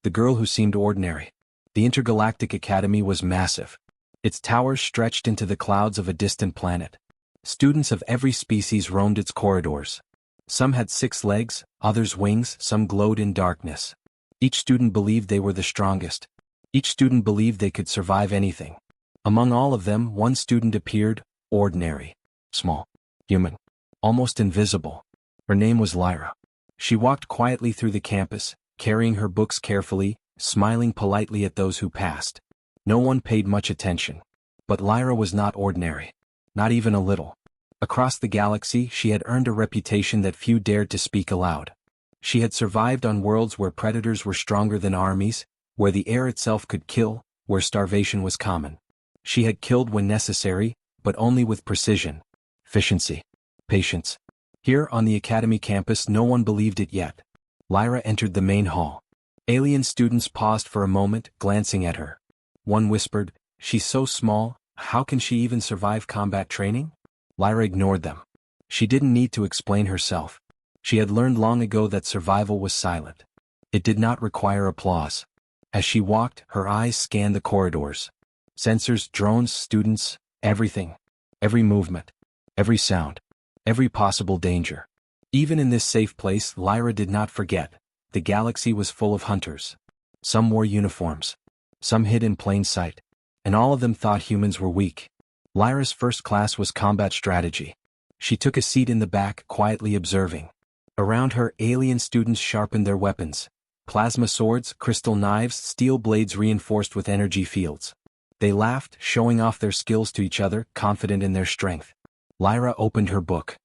the girl who seemed ordinary. The Intergalactic Academy was massive. Its towers stretched into the clouds of a distant planet. Students of every species roamed its corridors. Some had 6 legs, others wings, some glowed in darkness. Each student believed they were the strongest. Each student believed they could survive anything. Among all of them, one student appeared, ordinary, small, human, almost invisible. Her name was Lyra. She walked quietly through the campus, carrying her books carefully, smiling politely at those who passed. No one paid much attention. But Lyra was not ordinary. Not even a little. Across the galaxy, she had earned a reputation that few dared to speak aloud. She had survived on worlds where predators were stronger than armies, where the air itself could kill, where starvation was common. She had killed when necessary, but only with precision, efficiency, patience. Here on the Academy campus, no one believed it yet. Lyra entered the main hall. Alien students paused for a moment, glancing at her. One whispered, "She's so small, how can she even survive combat training?" Lyra ignored them. She didn't need to explain herself. She had learned long ago that survival was silent. It did not require applause. As she walked, her eyes scanned the corridors. Sensors, drones, students, everything. Every movement. Every sound. Every possible danger. Even in this safe place, Lyra did not forget. The galaxy was full of hunters. Some wore uniforms. Some hid in plain sight. And all of them thought humans were weak. Lyra's first class was combat strategy. She took a seat in the back, quietly observing. Around her, alien students sharpened their weapons. Plasma swords, crystal knives, steel blades reinforced with energy fields. They laughed, showing off their skills to each other, confident in their strength. Lyra opened her book.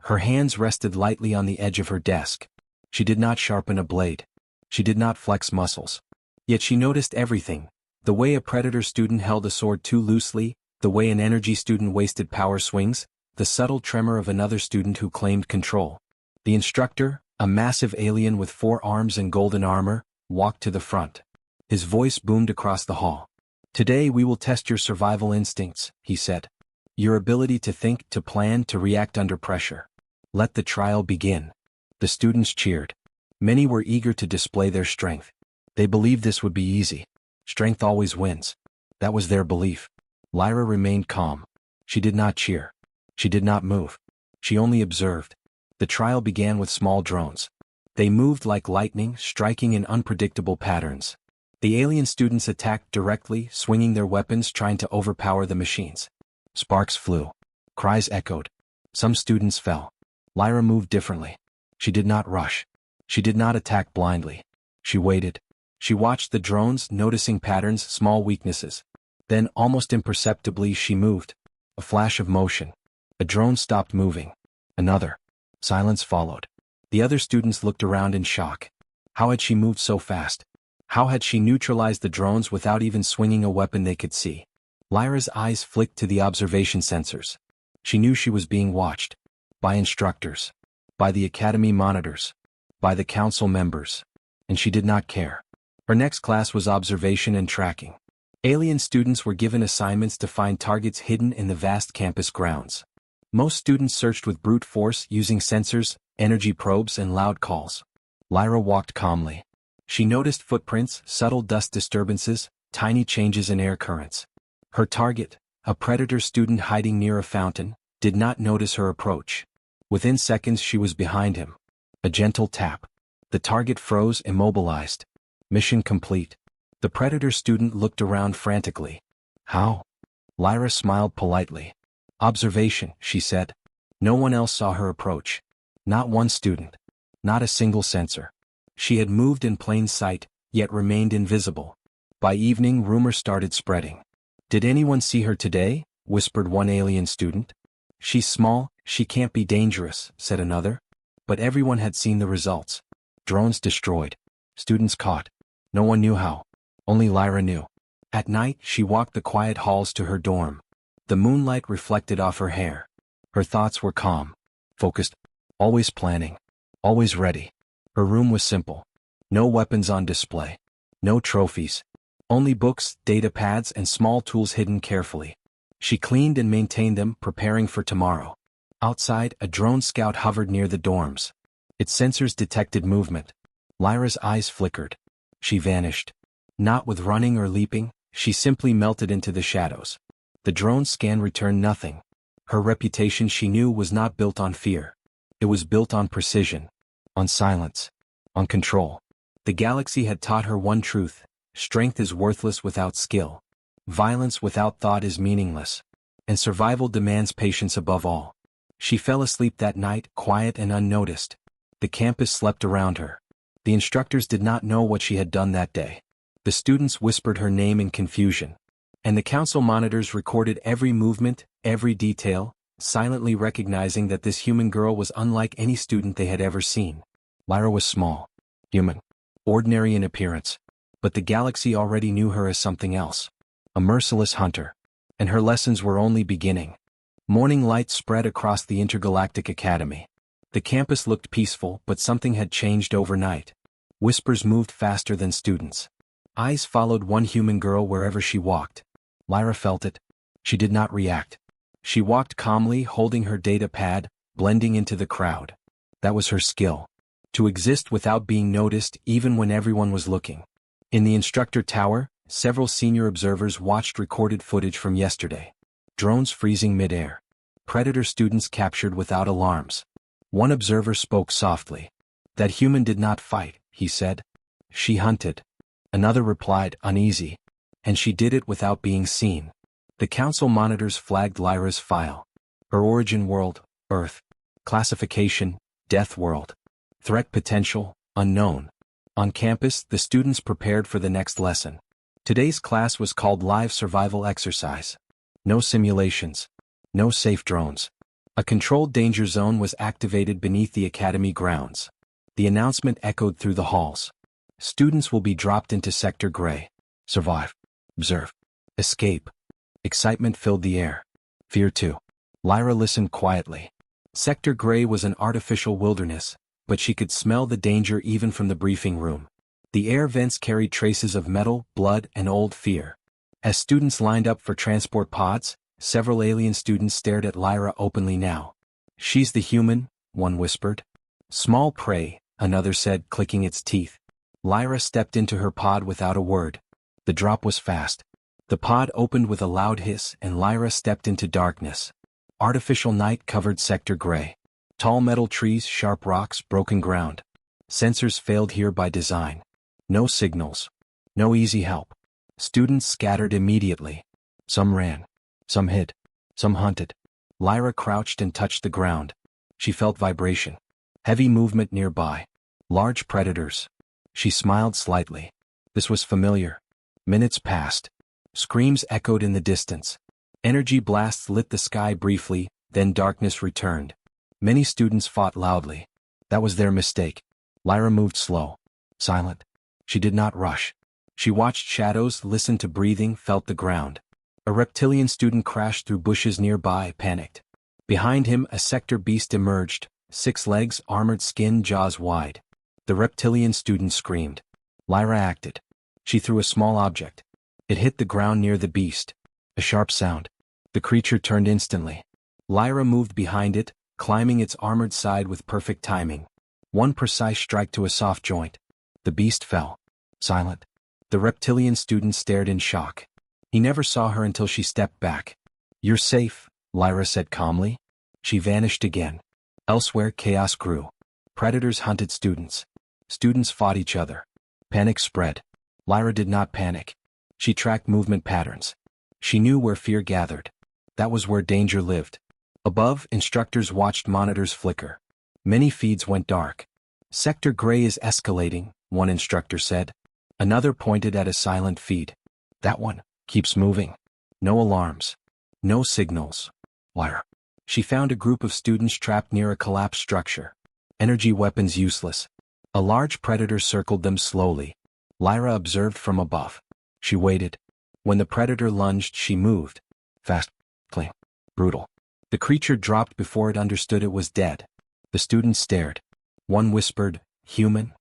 Her hands rested lightly on the edge of her desk. She did not sharpen a blade. She did not flex muscles. Yet she noticed everything. The way a predator student held a sword too loosely, the way an energy student wasted power swings, the subtle tremor of another student who claimed control. The instructor, a massive alien with 4 arms and golden armor, walked to the front. His voice boomed across the hall. "Today we will test your survival instincts," he said. "Your ability to think, to plan, to react under pressure. Let the trial begin." The students cheered. Many were eager to display their strength. They believed this would be easy. Strength always wins. That was their belief. Lyra remained calm. She did not cheer. She did not move. She only observed. The trial began with small drones. They moved like lightning, striking in unpredictable patterns. The alien students attacked directly, swinging their weapons, trying to overpower the machines. Sparks flew. Cries echoed. Some students fell. Lyra moved differently. She did not rush. She did not attack blindly. She waited. She watched the drones, noticing patterns, small weaknesses. Then, almost imperceptibly, she moved. A flash of motion. A drone stopped moving. Another. Silence followed. The other students looked around in shock. How had she moved so fast? How had she neutralized the drones without even swinging a weapon they could see? Lyra's eyes flicked to the observation sensors. She knew she was being watched. By instructors. By the academy monitors. By the council members. And she did not care. Her next class was observation and tracking. Alien students were given assignments to find targets hidden in the vast campus grounds. Most students searched with brute force, using sensors, energy probes, and loud calls. Lyra walked calmly. She noticed footprints, subtle dust disturbances, tiny changes in air currents. Her target, a predator student hiding near a fountain, did not notice her approach. Within seconds she was behind him. A gentle tap. The target froze, immobilized. Mission complete. The predator student looked around frantically. "How?" Lyra smiled politely. "Observation," she said. No one else saw her approach. Not one student. Not a single sensor. She had moved in plain sight, yet remained invisible. By evening, rumors started spreading. "Did anyone see her today?" whispered one alien student. "She's small, she can't be dangerous," said another. But everyone had seen the results. Drones destroyed. Students caught. No one knew how. Only Lyra knew. At night, she walked the quiet halls to her dorm. The moonlight reflected off her hair. Her thoughts were calm, focused, always planning, always ready. Her room was simple. No weapons on display. No trophies. Only books, data pads, and small tools hidden carefully. She cleaned and maintained them, preparing for tomorrow. Outside, a drone scout hovered near the dorms. Its sensors detected movement. Lyra's eyes flickered. She vanished. Not with running or leaping, she simply melted into the shadows. The drone scan returned nothing. Her reputation, she knew, was not built on fear. It was built on precision, on silence, on control. The galaxy had taught her one truth: strength is worthless without skill. Violence without thought is meaningless. And survival demands patience above all. She fell asleep that night, quiet and unnoticed. The campus slept around her. The instructors did not know what she had done that day. The students whispered her name in confusion. And the council monitors recorded every movement, every detail, silently recognizing that this human girl was unlike any student they had ever seen. Lyra was small, human, ordinary in appearance, but the galaxy already knew her as something else. A merciless hunter. And her lessons were only beginning. Morning light spread across the intergalactic academy. The campus looked peaceful, but something had changed overnight. Whispers moved faster than students. Eyes followed one human girl wherever she walked. Lyra felt it. She did not react. She walked calmly, holding her data pad, blending into the crowd. That was her skill. To exist without being noticed even when everyone was looking. In the instructor tower, several senior observers watched recorded footage from yesterday. Drones freezing mid-air. Predator students captured without alarms. One observer spoke softly. That human did not fight, he said. She hunted. Another replied, uneasy. And she did it without being seen. The council monitors flagged Lyra's file. Her origin world, Earth. Classification, Death world. Threat potential, unknown. On campus, the students prepared for the next lesson. Today's class was called Live Survival Exercise. No simulations. No safe drones. A controlled danger zone was activated beneath the academy grounds. The announcement echoed through the halls. Students will be dropped into Sector Gray. Survive. Observe. Escape. Excitement filled the air. Fear too. Lyra listened quietly. Sector Gray was an artificial wilderness, but she could smell the danger even from the briefing room. The air vents carried traces of metal, blood, and old fear. As students lined up for transport pods, several alien students stared at Lyra openly now. She's the human, one whispered. Small prey, another said, clicking its teeth. Lyra stepped into her pod without a word. The drop was fast. The pod opened with a loud hiss and Lyra stepped into darkness. Artificial night covered Sector Gray. Tall metal trees, sharp rocks, broken ground. Sensors failed here by design. No signals. No easy help. Students scattered immediately. Some ran. Some hid. Some hunted. Lyra crouched and touched the ground. She felt vibration. Heavy movement nearby. Large predators. She smiled slightly. This was familiar. Minutes passed. Screams echoed in the distance. Energy blasts lit the sky briefly, then darkness returned. Many students fought loudly. That was their mistake. Lyra moved slow. Silent. She did not rush. She watched shadows, listened to breathing, felt the ground. A reptilian student crashed through bushes nearby, panicked. Behind him, a sector beast emerged, 6 legs, armored skin, jaws wide. The reptilian student screamed. Lyra acted. She threw a small object. It hit the ground near the beast. A sharp sound. The creature turned instantly. Lyra moved behind it, climbing its armored side with perfect timing. One precise strike to a soft joint. The beast fell. Silent. The reptilian student stared in shock. He never saw her until she stepped back. You're safe, Lyra said calmly. She vanished again. Elsewhere, chaos grew. Predators hunted students. Students fought each other. Panic spread. Lyra did not panic. She tracked movement patterns. She knew where fear gathered. That was where danger lived. Above, instructors watched monitors flicker. Many feeds went dark. Sector Gray is escalating, one instructor said. Another pointed at a silent feed. That one keeps moving. No alarms. No signals. Lyra. She found a group of students trapped near a collapsed structure. Energy weapons useless. A large predator circled them slowly. Lyra observed from above. She waited. When the predator lunged, she moved. Fast, clean, brutal. The creature dropped before it understood it was dead. The students stared. One whispered, human?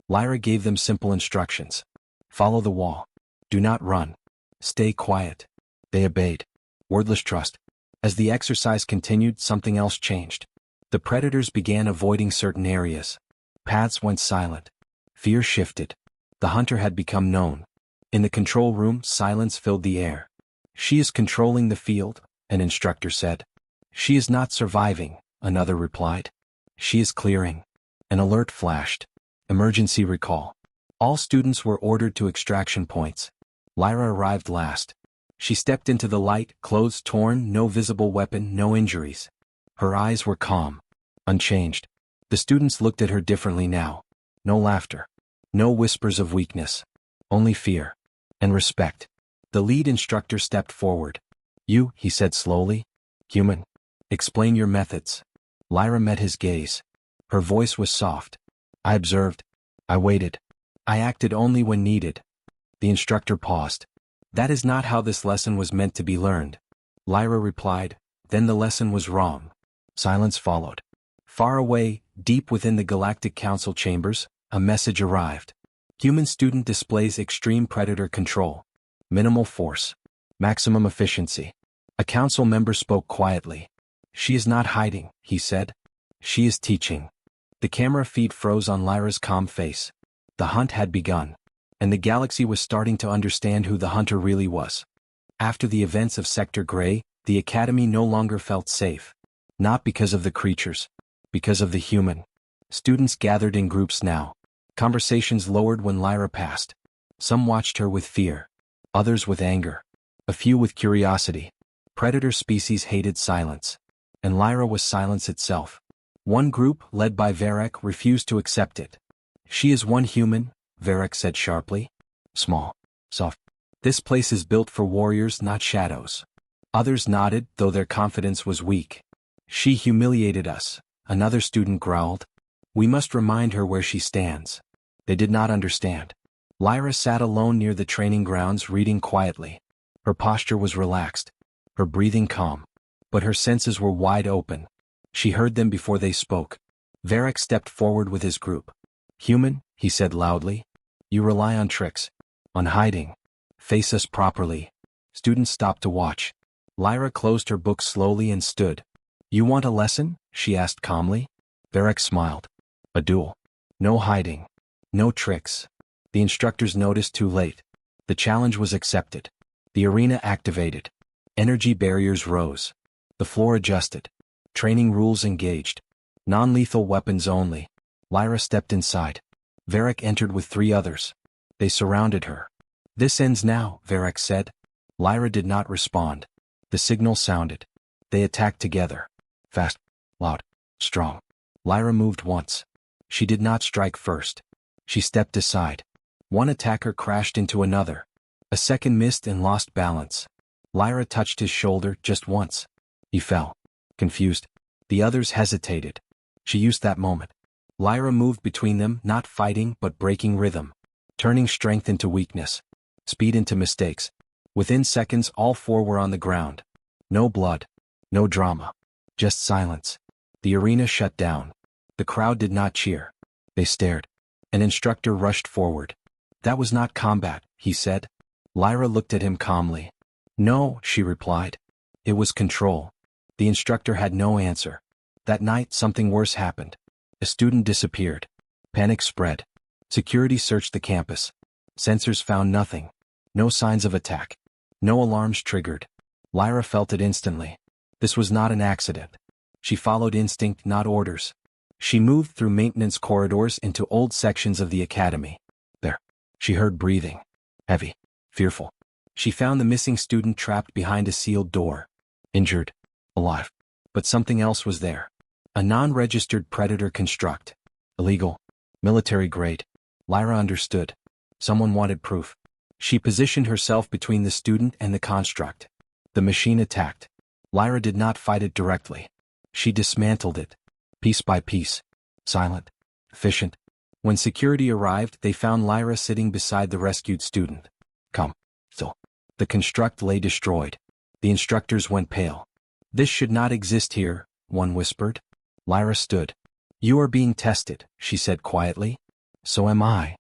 Lyra gave them simple instructions. Follow the wall. Do not run. Stay quiet. They obeyed. Wordless trust. As the exercise continued, something else changed. The predators began avoiding certain areas. Paths went silent. Fear shifted. The hunter had become known. In the control room, silence filled the air. "She is controlling the field," an instructor said. "She is not surviving," another replied. "She is clearing." An alert flashed. Emergency recall. All students were ordered to extraction points. Lyra arrived last. She stepped into the light, clothes torn, no visible weapon, no injuries. Her eyes were calm, unchanged. The students looked at her differently now. No laughter. No whispers of weakness. Only fear. And respect. The lead instructor stepped forward. "You," he said slowly. "Human. Explain your methods." Lyra met his gaze. Her voice was soft. "I observed. I waited. I acted only when needed." The instructor paused. "That is not how this lesson was meant to be learned." Lyra replied, "Then the lesson was wrong." Silence followed. Far away, deep within the Galactic Council chambers, a message arrived. Human student displays extreme predator control. Minimal force. Maximum efficiency. A council member spoke quietly. "She is not hiding," he said. "She is teaching." The camera feed froze on Lyra's calm face. The hunt had begun. And the galaxy was starting to understand who the hunter really was. After the events of Sector Grey, the Academy no longer felt safe. Not because of the creatures. Because of the human. Students gathered in groups now. Conversations lowered when Lyra passed. Some watched her with fear. Others with anger. A few with curiosity. Predator species hated silence. And Lyra was silence itself. One group, led by Varek, refused to accept it. "She is one human," Varek said sharply. "Small. Soft. This place is built for warriors, not shadows." Others nodded, though their confidence was weak. "She humiliated us," another student growled. "We must remind her where she stands." They did not understand. Lyra sat alone near the training grounds, reading quietly. Her posture was relaxed. Her breathing calm. But her senses were wide open. She heard them before they spoke. Varek stepped forward with his group. "Human," he said loudly. "You rely on tricks. On hiding. Face us properly." Students stopped to watch. Lyra closed her book slowly and stood. "You want a lesson?" she asked calmly. Varek smiled. "A duel. No hiding. No tricks." The instructors noticed too late. The challenge was accepted. The arena activated. Energy barriers rose. The floor adjusted. Training rules engaged. Non-lethal weapons only. Lyra stepped inside. Varek entered with 3 others. They surrounded her. "This ends now," Varek said. Lyra did not respond. The signal sounded. They attacked together. Fast, loud, strong. Lyra moved once. She did not strike first. She stepped aside. One attacker crashed into another. A second missed and lost balance. Lyra touched his shoulder just once. He fell. Confused. The others hesitated. She used that moment. Lyra moved between them, not fighting but breaking rhythm. Turning strength into weakness. Speed into mistakes. Within seconds all 4 were on the ground. No blood. No drama. Just silence. The arena shut down. The crowd did not cheer. They stared. An instructor rushed forward. "That was not combat," he said. Lyra looked at him calmly. "No," she replied. "It was control." The instructor had no answer. That night something worse happened. A student disappeared. Panic spread. Security searched the campus. Sensors found nothing. No signs of attack. No alarms triggered. Lyra felt it instantly. This was not an accident. She followed instinct, not orders. She moved through maintenance corridors into old sections of the academy. There. She heard breathing. Heavy. Fearful. She found the missing student trapped behind a sealed door. Injured. Alive. But something else was there. A non-registered predator construct. Illegal. Military grade. Lyra understood. Someone wanted proof. She positioned herself between the student and the construct. The machine attacked. Lyra did not fight it directly. She dismantled it. Piece by piece. Silent. Efficient. When security arrived, they found Lyra sitting beside the rescued student. "Come." Still. The construct lay destroyed. The instructors went pale. "This should not exist here," one whispered. Lyra stood. "You are being tested," she said quietly. "So am I."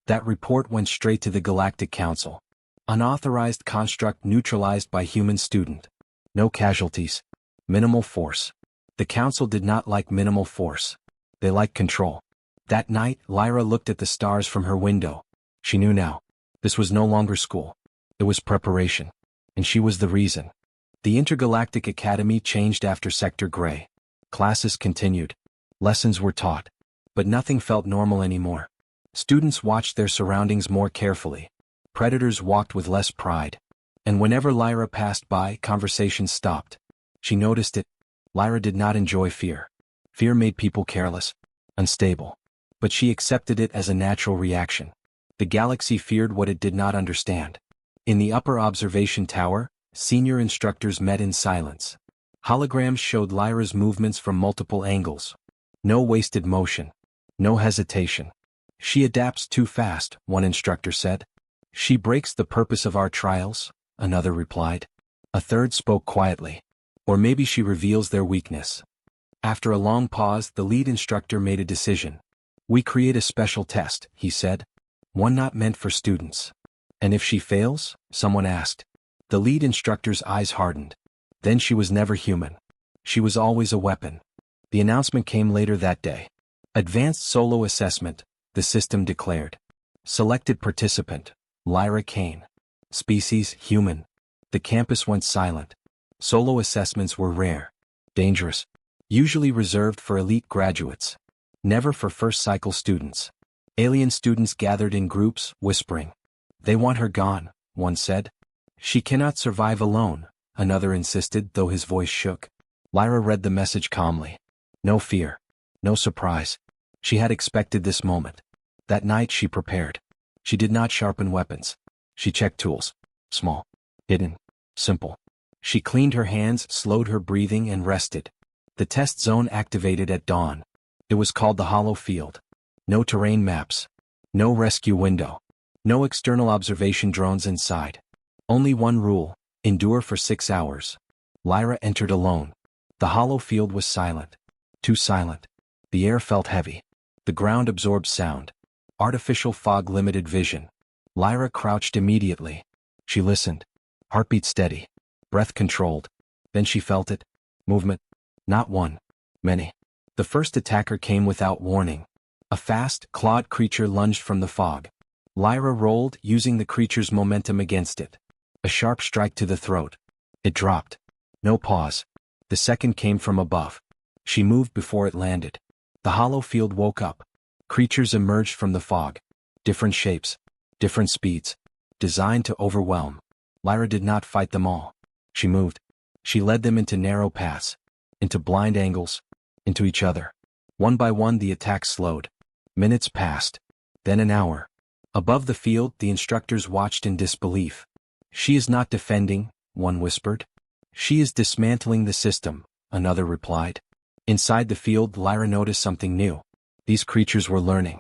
That report went straight to the Galactic Council. Unauthorized construct neutralized by human student. No casualties. Minimal force. The Council did not like minimal force. They liked control. That night, Lyra looked at the stars from her window. She knew now. This was no longer school. It was preparation. And she was the reason. The Intergalactic Academy changed after Sector Grey. Classes continued. Lessons were taught. But nothing felt normal anymore. Students watched their surroundings more carefully. Predators walked with less pride. And whenever Lyra passed by, conversation stopped. She noticed it. Lyra did not enjoy fear. Fear made people careless, unstable. But she accepted it as a natural reaction. The galaxy feared what it did not understand. In the upper observation tower, senior instructors met in silence. Holograms showed Lyra's movements from multiple angles. No wasted motion. No hesitation. She adapts too fast, one instructor said. She breaks the purpose of our trials, another replied. A third spoke quietly. Or maybe she reveals their weakness. After a long pause, the lead instructor made a decision. We create a special test, he said. One not meant for students. And if she fails? Someone asked. The lead instructor's eyes hardened. Then she was never human. She was always a weapon. The announcement came later that day. Advanced solo assessment, the system declared. Selected participant, Lyra Kane. Species, human. The campus went silent. Solo assessments were rare. Dangerous. Usually reserved for elite graduates. Never for first-cycle students. Alien students gathered in groups, whispering. They want her gone, one said. She cannot survive alone, another insisted, though his voice shook. Lyra read the message calmly. No fear. No surprise. She had expected this moment. That night she prepared. She did not sharpen weapons. She checked tools. Small. Hidden. Simple. She cleaned her hands, slowed her breathing, and rested. The test zone activated at dawn. It was called the Hollow Field. No terrain maps. No rescue window. No external observation drones inside. Only one rule: endure for 6 hours. Lyra entered alone. The hollow field was silent. Too silent. The air felt heavy. The ground absorbed sound. Artificial fog limited vision. Lyra crouched immediately. She listened. Heartbeat steady. Breath controlled. Then she felt it. Movement. Not one. Many. The first attacker came without warning. A fast, clawed creature lunged from the fog. Lyra rolled, using the creature's momentum against it. A sharp strike to the throat. It dropped. No pause. The second came from above. She moved before it landed. The hollow field woke up. Creatures emerged from the fog. Different shapes. Different speeds. Designed to overwhelm. Lyra did not fight them all. She moved. She led them into narrow paths. Into blind angles. Into each other. One by one the attacks slowed. Minutes passed. Then an hour. Above the field, the instructors watched in disbelief. She is not defending, one whispered. She is dismantling the system, another replied. Inside the field, Lyra noticed something new. These creatures were learning.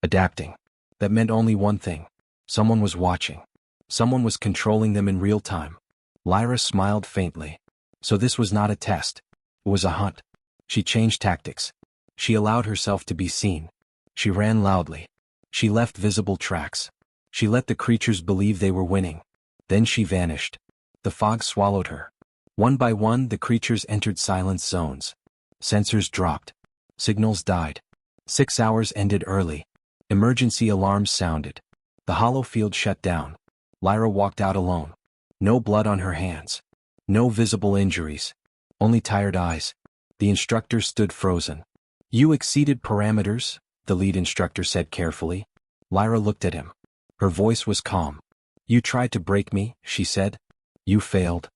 Adapting. That meant only one thing. Someone was watching. Someone was controlling them in real time. Lyra smiled faintly. So this was not a test. It was a hunt. She changed tactics. She allowed herself to be seen. She ran loudly. She left visible tracks. She let the creatures believe they were winning. Then she vanished. The fog swallowed her. One by one, the creatures entered silence zones. Sensors dropped. Signals died. 6 hours ended early. Emergency alarms sounded. The hollow field shut down. Lyra walked out alone. No blood on her hands. No visible injuries. Only tired eyes. The instructor stood frozen. You exceeded parameters, the lead instructor said carefully. Lyra looked at him. Her voice was calm. You tried to break me, she said. You failed.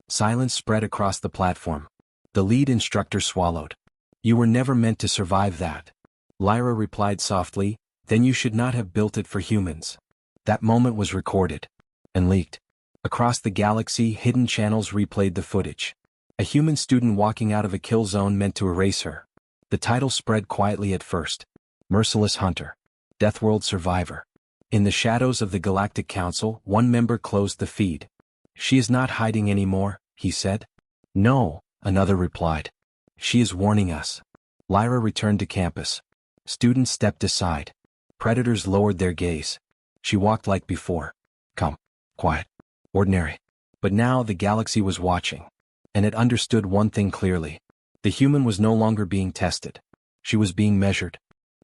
Silence spread across the platform. The lead instructor swallowed. You were never meant to survive that. Lyra replied softly, then you should not have built it for humans. That moment was recorded. And leaked. Across the galaxy, hidden channels replayed the footage. A human student walking out of a kill zone meant to erase her. The title spread quietly at first. Merciless Hunter. Deathworld Survivor. In the shadows of the Galactic Council, one member closed the feed. She is not hiding anymore, he said. No, another replied. She is warning us. Lyra returned to campus. Students stepped aside. Predators lowered their gaze. She walked like before. Calm. Quiet. Ordinary. But now the galaxy was watching. And it understood one thing clearly. The human was no longer being tested. She was being measured.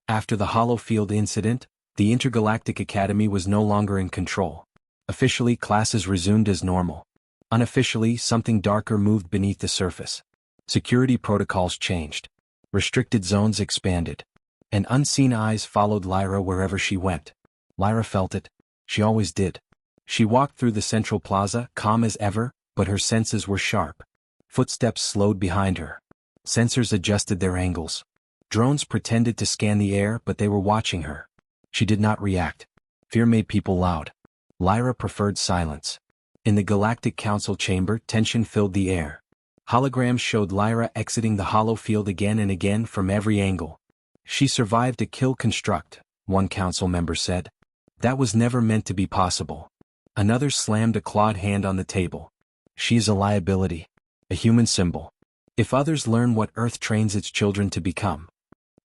After the hollow field incident, The Intergalactic Academy was no longer in control. Officially, classes resumed as normal. Unofficially, something darker moved beneath the surface. Security protocols changed. Restricted zones expanded. And unseen eyes followed Lyra wherever she went. Lyra felt it. She always did. She walked through the central plaza, calm as ever, but her senses were sharp. Footsteps slowed behind her. Sensors adjusted their angles. Drones pretended to scan the air, but they were watching her. She did not react. Fear made people loud. Lyra preferred silence. In the Galactic Council chamber, tension filled the air. Holograms showed Lyra exiting the hollow field again and again from every angle. She survived a kill construct, one council member said. That was never meant to be possible. Another slammed a clawed hand on the table. She is a liability. A human symbol. If others learn what Earth trains its children to become.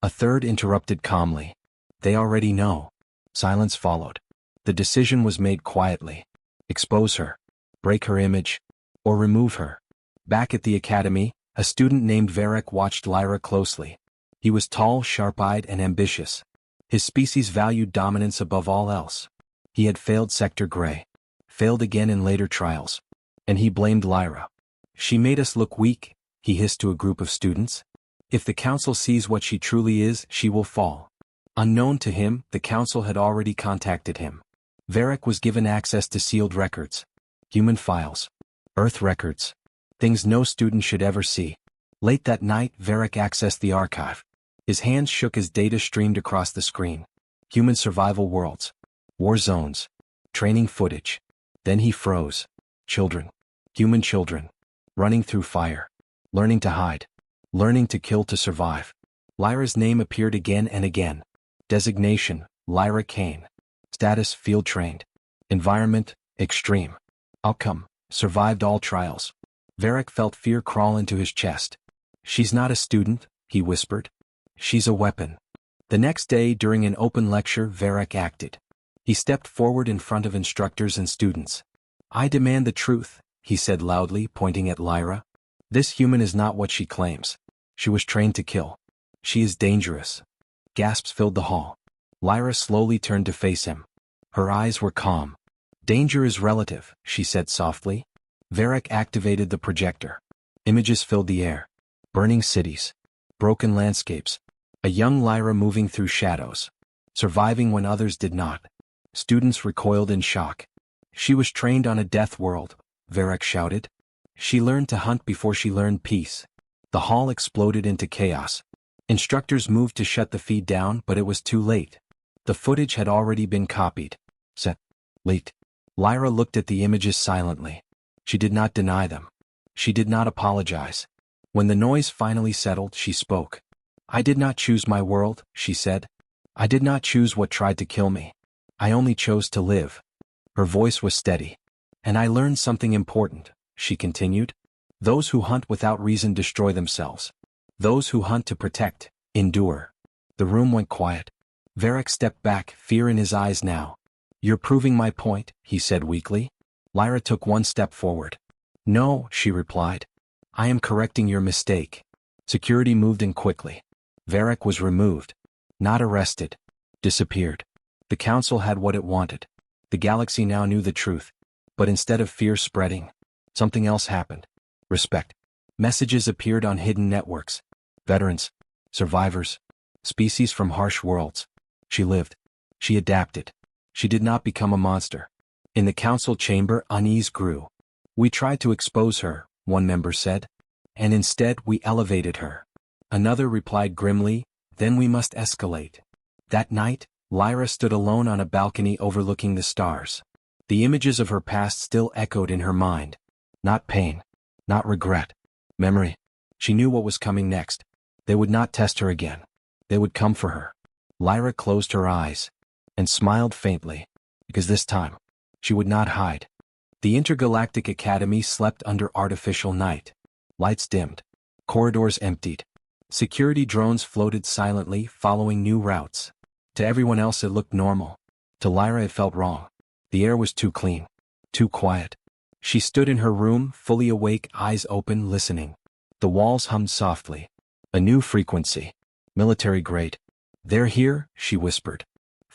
A third interrupted calmly. They already know. Silence followed. The decision was made quietly. Expose her. Break her image. Or remove her. Back at the academy, a student named Varric watched Lyra closely. He was tall, sharp-eyed, and ambitious. His species valued dominance above all else. He had failed Sector Grey. Failed again in later trials. And he blamed Lyra. She made us look weak, he hissed to a group of students. If the council sees what she truly is, she will fall. Unknown to him, the council had already contacted him. Varric was given access to sealed records. Human files. Earth records. Things no student should ever see. Late that night, Varric accessed the archive. His hands shook as data streamed across the screen. Human survival worlds. War zones. Training footage. Then he froze. Children. Human children. Running through fire. Learning to hide. Learning to kill to survive. Lyra's name appeared again and again. Designation, Lyra Kane. Status, field trained. Environment, extreme. Outcome, survived all trials. Varric felt fear crawl into his chest. She's not a student, he whispered. She's a weapon. The next day, during an open lecture, Varric acted. He stepped forward in front of instructors and students. I demand the truth, he said loudly, pointing at Lyra. This human is not what she claims. She was trained to kill. She is dangerous. Gasps filled the hall. Lyra slowly turned to face him. Her eyes were calm. Danger is relative, she said softly. Varric activated the projector. Images filled the air. Burning cities. Broken landscapes. A young Lyra moving through shadows. Surviving when others did not. Students recoiled in shock. She was trained on a death world, Varric shouted. She learned to hunt before she learned peace. The hall exploded into chaos. Instructors moved to shut the feed down, but it was too late. The footage had already been copied. Set. Late. Lyra looked at the images silently. She did not deny them. She did not apologize. When the noise finally settled, she spoke. I did not choose my world, she said. I did not choose what tried to kill me. I only chose to live. Her voice was steady. And I learned something important, she continued. Those who hunt without reason destroy themselves. Those who hunt to protect, endure. The room went quiet. Varric stepped back, fear in his eyes now. You're proving my point, he said weakly. Lyra took one step forward. No, she replied. I am correcting your mistake. Security moved in quickly. Varric was removed. Not arrested. Disappeared. The council had what it wanted. The galaxy now knew the truth. But instead of fear spreading, something else happened. Respect. Messages appeared on hidden networks. Veterans. Survivors. Species from harsh worlds. She lived. She adapted. She did not become a monster. In the council chamber, unease grew. We tried to expose her, one member said. And instead we elevated her. Another replied grimly, then we must escalate. That night, Lyra stood alone on a balcony overlooking the stars. The images of her past still echoed in her mind. Not pain. Not regret. Memory. She knew what was coming next. They would not test her again. They would come for her. Lyra closed her eyes and smiled faintly, because this time, she would not hide. The Intergalactic Academy slept under artificial night. Lights dimmed. Corridors emptied. Security drones floated silently, following new routes. To everyone else it looked normal. To Lyra it felt wrong. The air was too clean. Too quiet. She stood in her room, fully awake, eyes open, listening. The walls hummed softly. A new frequency. Military grade. They're here, she whispered.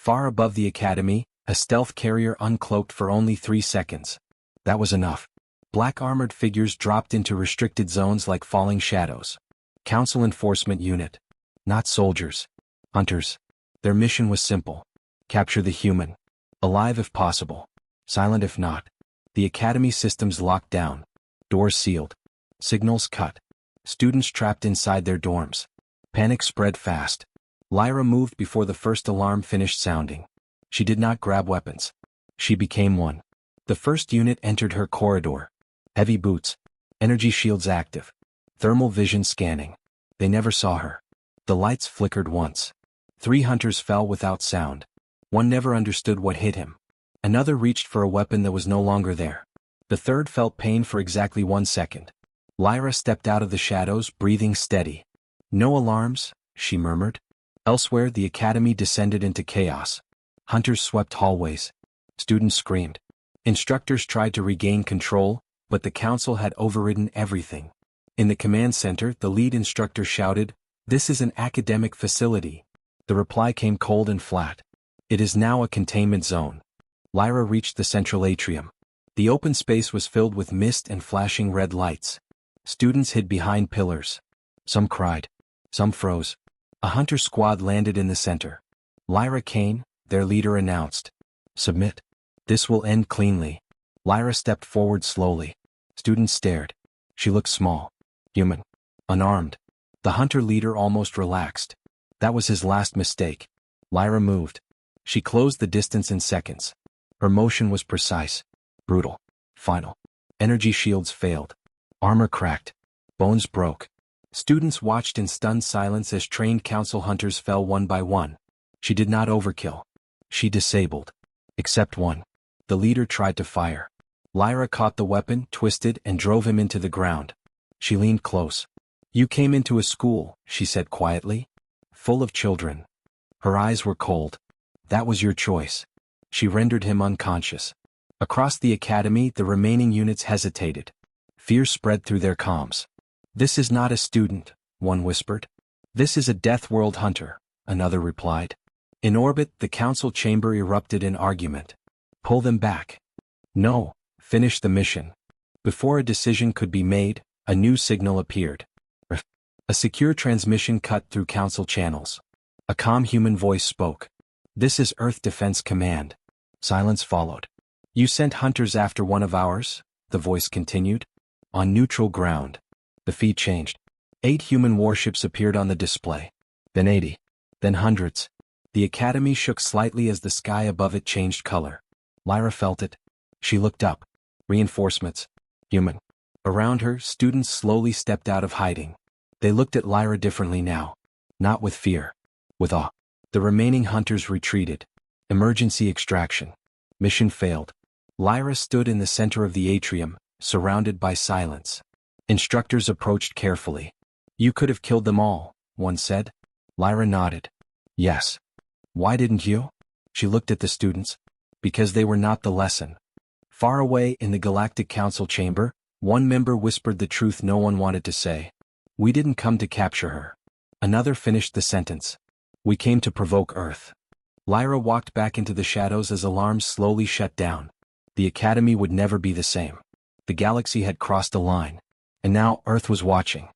Far above the academy, a stealth carrier uncloaked for only 3 seconds. That was enough. Black armored figures dropped into restricted zones like falling shadows. Council enforcement unit. Not soldiers. Hunters. Their mission was simple. Capture the human. Alive if possible. Silent if not. The academy systems locked down. Doors sealed. Signals cut. Students trapped inside their dorms. Panic spread fast. Lyra moved before the first alarm finished sounding. She did not grab weapons. She became one. The first unit entered her corridor. Heavy boots. Energy shields active. Thermal vision scanning. They never saw her. The lights flickered once. 3 hunters fell without sound. One never understood what hit him. Another reached for a weapon that was no longer there. The third felt pain for exactly 1 second. Lyra stepped out of the shadows, breathing steady. No alarms, she murmured. Elsewhere, the academy descended into chaos. Hunters swept hallways. Students screamed. Instructors tried to regain control, but the council had overridden everything. In the command center, the lead instructor shouted, "This is an academic facility." The reply came cold and flat. "It is now a containment zone." Lyra reached the central atrium. The open space was filled with mist and flashing red lights. Students hid behind pillars. Some cried. Some froze. A hunter squad landed in the center. Lyra Kane, their leader, announced, "Submit. This will end cleanly." Lyra stepped forward slowly. Students stared. She looked small. Human. Unarmed. The hunter leader almost relaxed. That was his last mistake. Lyra moved. She closed the distance in seconds. Her motion was precise. Brutal. Final. Energy shields failed. Armor cracked. Bones broke. Students watched in stunned silence as trained council hunters fell one by one. She did not overkill. She disabled. Except one. The leader tried to fire. Lyra caught the weapon, twisted, and drove him into the ground. She leaned close. "You came into a school," she said quietly, "full of children." Her eyes were cold. "That was your choice." She rendered him unconscious. Across the academy, the remaining units hesitated. Fear spread through their comms. "This is not a student," one whispered. "This is a Death World hunter," another replied. In orbit, the council chamber erupted in argument. "Pull them back." "No, finish the mission." Before a decision could be made, a new signal appeared. A secure transmission cut through council channels. A calm human voice spoke. "This is Earth Defense Command." Silence followed. "You sent hunters after one of ours," the voice continued. "On neutral ground." The feed changed. 8 human warships appeared on the display. Then 80. Then hundreds. The academy shook slightly as the sky above it changed color. Lyra felt it. She looked up. Reinforcements. Human. Around her, students slowly stepped out of hiding. They looked at Lyra differently now. Not with fear. With awe. The remaining hunters retreated. Emergency extraction. Mission failed. Lyra stood in the center of the atrium, surrounded by silence. Instructors approached carefully. "You could have killed them all," one said. Lyra nodded. "Yes." "Why didn't you?" She looked at the students. "Because they were not the lesson." Far away in the Galactic Council chamber, one member whispered the truth no one wanted to say. "We didn't come to capture her." Another finished the sentence. "We came to provoke Earth." Lyra walked back into the shadows as alarms slowly shut down. The academy would never be the same. The galaxy had crossed a line. And now Earth was watching.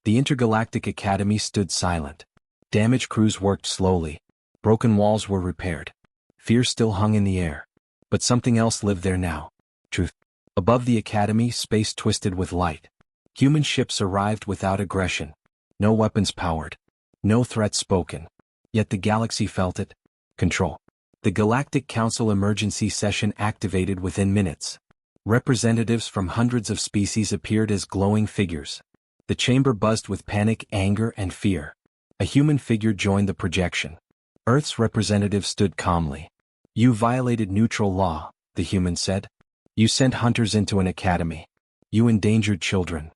The Intergalactic Academy stood silent. Damaged crews worked slowly. Broken walls were repaired. Fear still hung in the air. But something else lived there now. Truth. Above the academy, space twisted with light. Human ships arrived without aggression. No weapons powered. No threat spoken. Yet the galaxy felt it. Control. The Galactic Council emergency session activated within minutes. Representatives from hundreds of species appeared as glowing figures. The chamber buzzed with panic, anger, and fear. A human figure joined the projection. Earth's representative stood calmly. "You violated neutral law," the human said. "You sent hunters into an academy. You endangered children."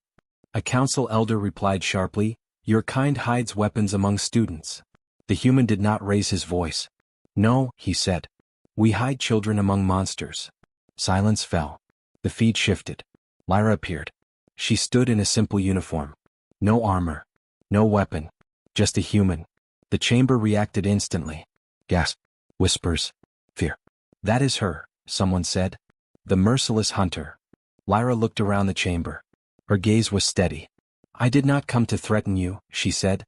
A council elder replied sharply, "Your kind hides weapons among students." The human did not raise his voice. "No," he said. "We hide children among monsters." Silence fell. The feed shifted. Lyra appeared. She stood in a simple uniform. No armor. No weapon. Just a human. The chamber reacted instantly. Gasp. Whispers. Fear. That is her, someone said. The merciless hunter. Lyra looked around the chamber. Her gaze was steady. I did not come to threaten you, she said.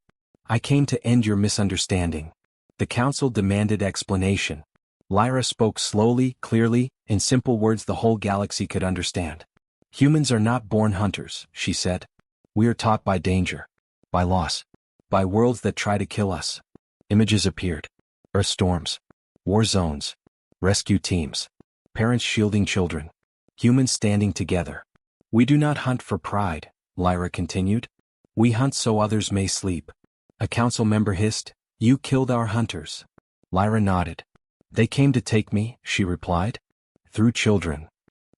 I came to end your misunderstanding. The council demanded explanation. Lyra spoke slowly, clearly, in simple words the whole galaxy could understand. Humans are not born hunters, she said. We are taught by danger, by loss, by worlds that try to kill us. Images appeared. Earth storms, war zones, rescue teams, parents shielding children, humans standing together. We do not hunt for pride, Lyra continued. We hunt so others may sleep. A council member hissed, You killed our hunters. Lyra nodded. They came to take me, she replied. Through children.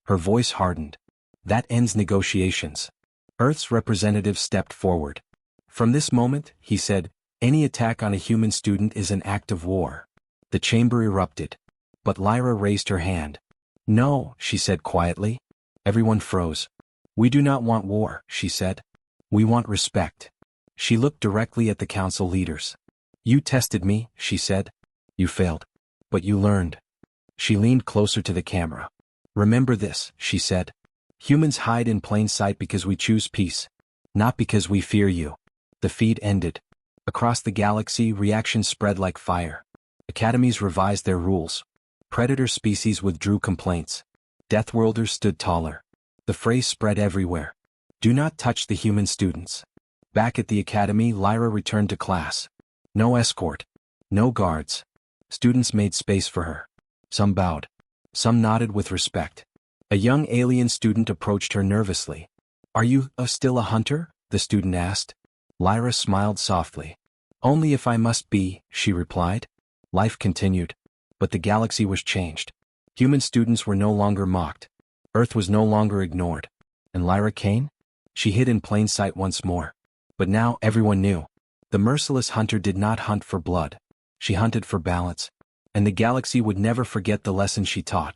Her voice hardened. That ends negotiations. Earth's representative stepped forward. From this moment, he said, any attack on a human student is an act of war. The chamber erupted. But Lyra raised her hand. No, she said quietly. Everyone froze. We do not want war, she said. We want respect. She looked directly at the council leaders. You tested me, she said. You failed. But you learned. She leaned closer to the camera. Remember this, she said. Humans hide in plain sight because we choose peace, not because we fear you. The feed ended. Across the galaxy, reactions spread like fire. Academies revised their rules. Predator species withdrew complaints. Deathworlders stood taller. The phrase spread everywhere. Do not touch the human students. Back at the academy, Lyra returned to class. No escort. No guards. Students made space for her. Some bowed. Some nodded with respect. A young alien student approached her nervously. Are you still a hunter? The student asked. Lyra smiled softly. Only if I must be, she replied. Life continued. But the galaxy was changed. Human students were no longer mocked. Earth was no longer ignored. And Lyra Kane? She hid in plain sight once more. But now everyone knew. The merciless hunter did not hunt for blood. She hunted for balance. And the galaxy would never forget the lesson she taught.